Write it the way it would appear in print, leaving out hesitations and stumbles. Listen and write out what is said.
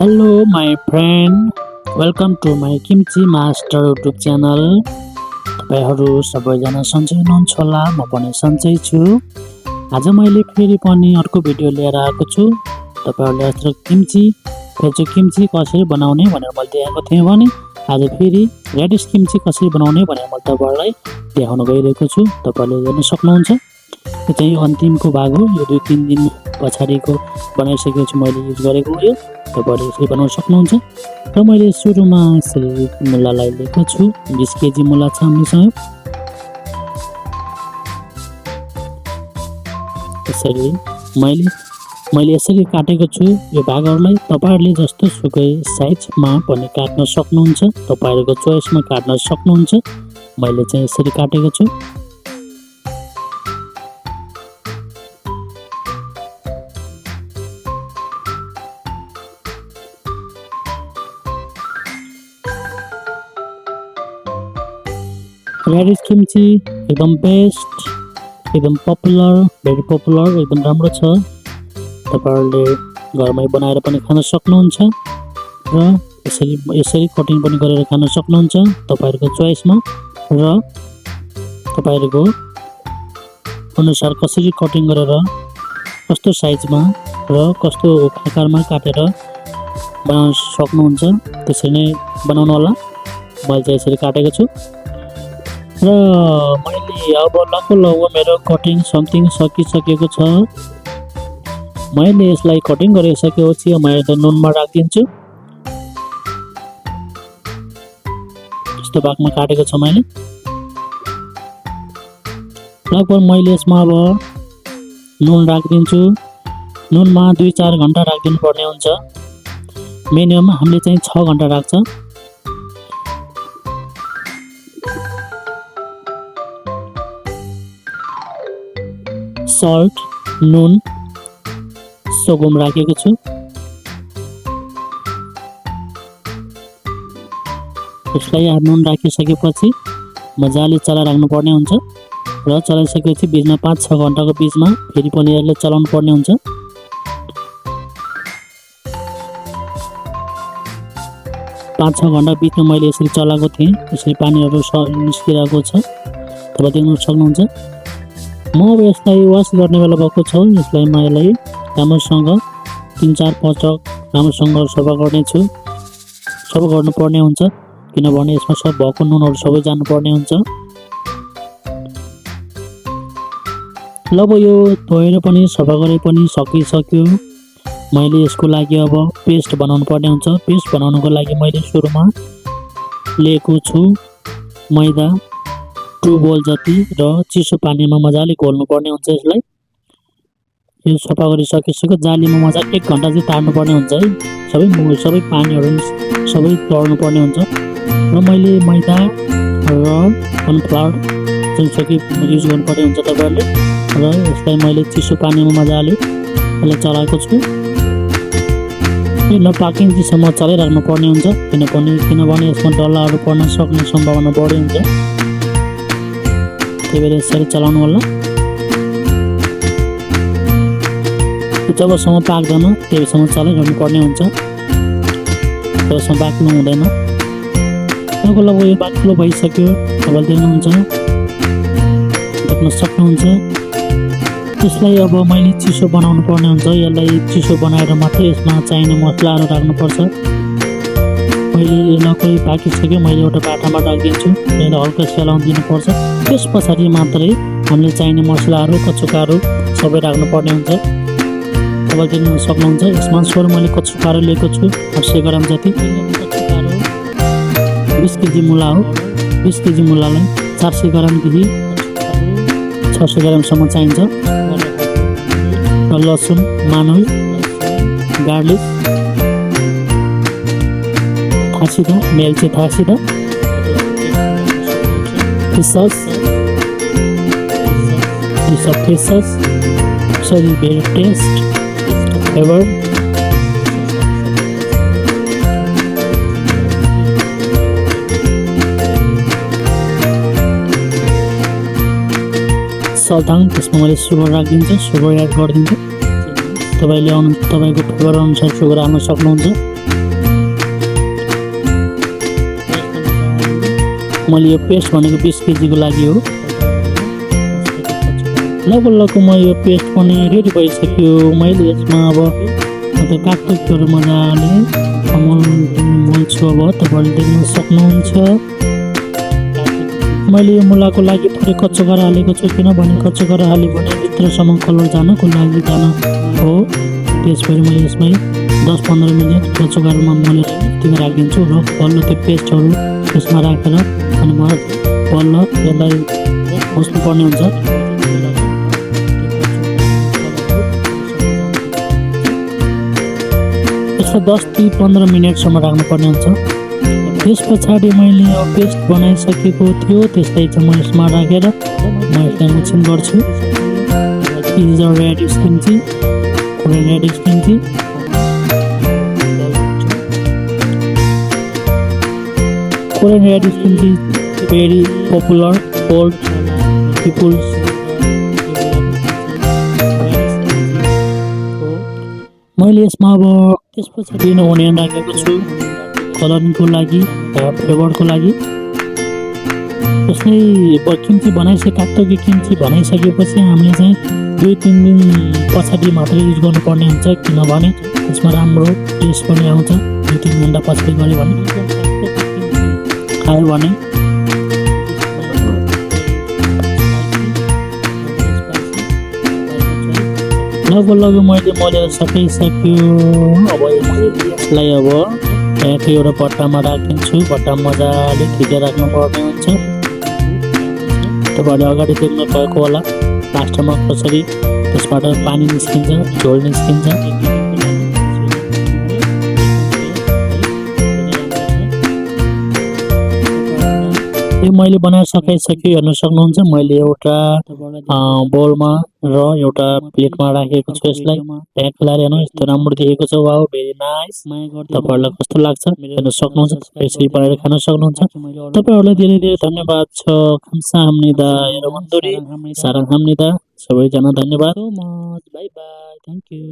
Hello, my friend. Welcome to my Kimchi Master YouTube channel. तपाईहरु सबैजना सन्चै हुनुहुन्छ होला, म पनि सन्चै छु। आज मैले फेरि पनि अर्को भिडियो लिएर आएको छु। तपाईहरुले अस्ति किम्ची कसरी बनाउने भनेर मैले देखाएको थिएँ भने आज फेरि रेडिस किम्ची कसरी बनाउने भनेर मैले तपाईहरुलाई देखाउन गइरहेको छु। तपाईहरुले हेर्न सक्नुहुन्छ। यो चाहिँ अन्तिमको भाग हो। यो 2-3 दिन पछाडिको बनाइसकेपछि मैले युज गरेको हो। तपाईहरुले यसरी बनाउन सक्नुहुन्छ। र मैले सुरुमा यसरी मुलालाई लिएको छु। 20 केजी मुला छ हामीसँग। यसरी मैले यसरी काटेको छु। यो भागहरुलाई तपाईहरुले जस्तो सुकै साइजमा पनि काट्न सक्नुहुन्छ। तपाईहरुको चोइसमा काट्न सक्नुहुन्छ। मैले चाहिँ यसरी काटेको छु। रेडिस किम्ची एकदम बेस्ट, एकदम पपुलर, भेरी पपुलर, एकदम राम्रो छ। तपाईहरुले घरमै बनाएर पनि खान सक्नुहुन्छ र यसरी कटिङ पनि गरेर खान सक्नुहुन्छ तपाईहरुको चोइसमा र तपाईहरुको अनुसार कसरी कटिङ गरेर कस्तो साइजमा र कस्तो आकारमा काटेर बनाउन सक्नुहुन्छ त्यसरी नै बनाउनु होला। मैले चाहिँ यसरी काटेको छु र मैले अब लगभग मेरो कटिङ समथिङ सकिसकेको छ। मैले यसलाई कटिङ गरिसकेपछि मैले नुनमा राखिदिन्छु। यस्तो भागमा काटेको छ मैले। लगभग मैले यसमा अब नुन राखिदिन्छु। नुनमा 2-4 घण्टा राखिदिनु पर्ने हुन्छ। मिनिमम हामीले चाहिँ 6 घण्टा राख्छ। सल्ट, नुन, सोगुम राखेको छु। यसलाई नुन राखिसकेपछि मजाले चलाइराख्नु पर्ने हुन्छ र चलाइसकेपछि बिचमा 5-6 घण्टाको बिचमा फेरि पनि यसलाई चलाउनु पर्ने हुन्छ। पाँच 6 घण्टा बिचमा मैले यसरी चलाएको थिएँ। यसरी पानीहरू निस्किरहेको छ। तपाईँ देख्न सक्नुहुन्छ। म अब यसलाई वास गर्ने बेला भएको छ। यसलाई मैले राम्रोसँग 3-4 पटक राम्रोसँग सफा गर्नेछु। सफा गर्नुपर्ने हुन्छ किनभने यसमा सब भएको नुनहरू सबै जानुपर्ने हुन्छ। ल अब यो धोएर पनि सफा गरे पनि सकिसक्यो। मैले यसको लागि अब पेस्ट बनाउनु पर्ने हुन्छ। पेस्ट बनाउनको लागि मैले सुरुमा लिएको छु मैदा 2 बोल जति र चिसो पानीमा मजाले घोल्नु पर्ने हुन्छ। यसलाई यो सफा गरिसकेपछि जालीमा मजाले 1 घण्टा चाहिँ तार्नु पर्ने हुन्छ है। सबै पानीहरू सबै तर्नु पर्ने हुन्छ। र मैले मैदा र कर्नफ्लावर जुनसुकै युज गर्नुपर्ने हुन्छ तपाईहरुले। र यसलाई मैले चिसो पानीमा मजाले यसलाई चलाएको छु। यो नपाकिन्जेसम्म चलाइराख्नु पर्ने हुन्छ किनभने यसमा डल्लाहरू पर्न सक्ने सम्भावना बढी हुन्छ। त्यही भएर यसरी चलाउनु होला। जबसम्म पाक्दैन त्यहीसम्म चलाइरहनु पर्ने हुन्छ। जबसम्म पाक्नु हुँदैन। लगभग यो बाक्लो भइसक्यो। तपाईँले देख्न सक्नुहुन्छ। यसलाई अब मैले चिसो बनाउनु पर्ने हुन्छ। यसलाई चिसो बनाएर मात्रै यसमा चाहिने मसलाहरू राख्नुपर्छ। मैले लगभग पाकिसक्यो। मैले एउटा बाटामा राखिदिन्छु। यसलाई हल्का सेलाउन दिनुपर्छ। त्यस पछाडि मात्रै हामीले चाहिने मसलाहरू कचुकाहरू सबै राख्नुपर्ने हुन्छ। तपाईँ देख्न सक्नुहुन्छ। यसमा सुरु मैले कचुकाहरू लिएको छु 800 ग्राम जति। 20 केजी मुला हो। 20 केजी मुलालाई 400 ग्रामदेखि 600 ग्रामसम्म चाहिन्छ। र लसुन, मानौल, गार्लिक, थासिदा, मेल्चे थासिदा, fish sauce, sorry, very taste, flavor, सल्टाङ त्यसमा मैले सुगर राखिदिन्छु। सुगर एड गरिदिन्छु। तपाईको फ्लेभर अनुसार सुगर हाल्न सक्नुहुन्छ। मैले यो पेस्ट भनेको 20 केजीको लागि हो। लगभग म यो पेस्ट पनि रेडी भइसक्यो। मैले यसमा अब काकटुकहरू मजाले मोल्छु। अब तपाईँहरूले देख्न सक्नुहुन्छ मैले यो मुलाको लागि थोरै कच्चो गरेर हालेको छु, किनभने कच्चो गरेर हाल्यो भने भित्रसम्म कलर जानको लागि हो। त्यसपछि मैले यसमै 10-15 मिनट कच्चो गरेर मोलेर त्यो राखिदिन्छु र बल्ल त्यो पेस्टहरू यसमा राखेर अनि म बल्ल यसलाई मुस्नुपर्ने हुन्छ। यसलाई 10-15 मिनटसम्म राख्नुपर्ने हुन्छ। त्यस पछाडि मैले यो पेस्ट बनाइसकेको थियो त्यसलाई चाहिँ म यसमा राखेर म यसलाई मिक्सिङ गर्छु। Is radish kimchi, Korean radish kimchi. Korean radish kimchi very popular old peoples. मैले यसमा अब त्यस पछाडि ओनियन राखेको छु कलरिङको लागि, फ्लेभरको लागि। यसलाई किम्ची काकटुकी किम्ची बनाइसकेपछि हामीले चाहिँ 2-3 दिन पछाडि मात्रै युज गर्नुपर्ने हुन्छ, किनभने यसमा राम्रो टेस्ट पनि आउँछ। 2-3 घन्टा पछाडि गऱ्यो भने खायो भने लगभग मैले मोलेर सकिसक्यो। अब यसलाई अब एउटा बट्टामा राखिदिन्छु। बट्टा मजाले खिचेर राख्नुपर्ने हुन्छ। तपाईँहरूले अगाडि देख्नु भएको होला लास्टमा कसरी त्यसबाट पानी निस्किन्छ, झोल निस्किन्छ। यो मैले बनाएर सकाइसक्यो, हेर्न सक्नुहुन्छ। मैले एउटा बोलमा र एउटा प्लेटमा राखेको छु। यसलाई प्याक लगाएर हेर्नु यस्तो राम्रो देखेको छ। Wow, very nice. तपाईँहरूलाई कस्तो लाग्छ हेर्न सक्नुहुन्छ। यसरी बनाएर खान सक्नुहुन्छ। तपाईँहरूलाई धेरै धेरै धन्यवाद छ। खामसाहाम्निदा यरमन्दुरी साराङहाम्निदा सबैजना धन्यवाद। By by, thank you.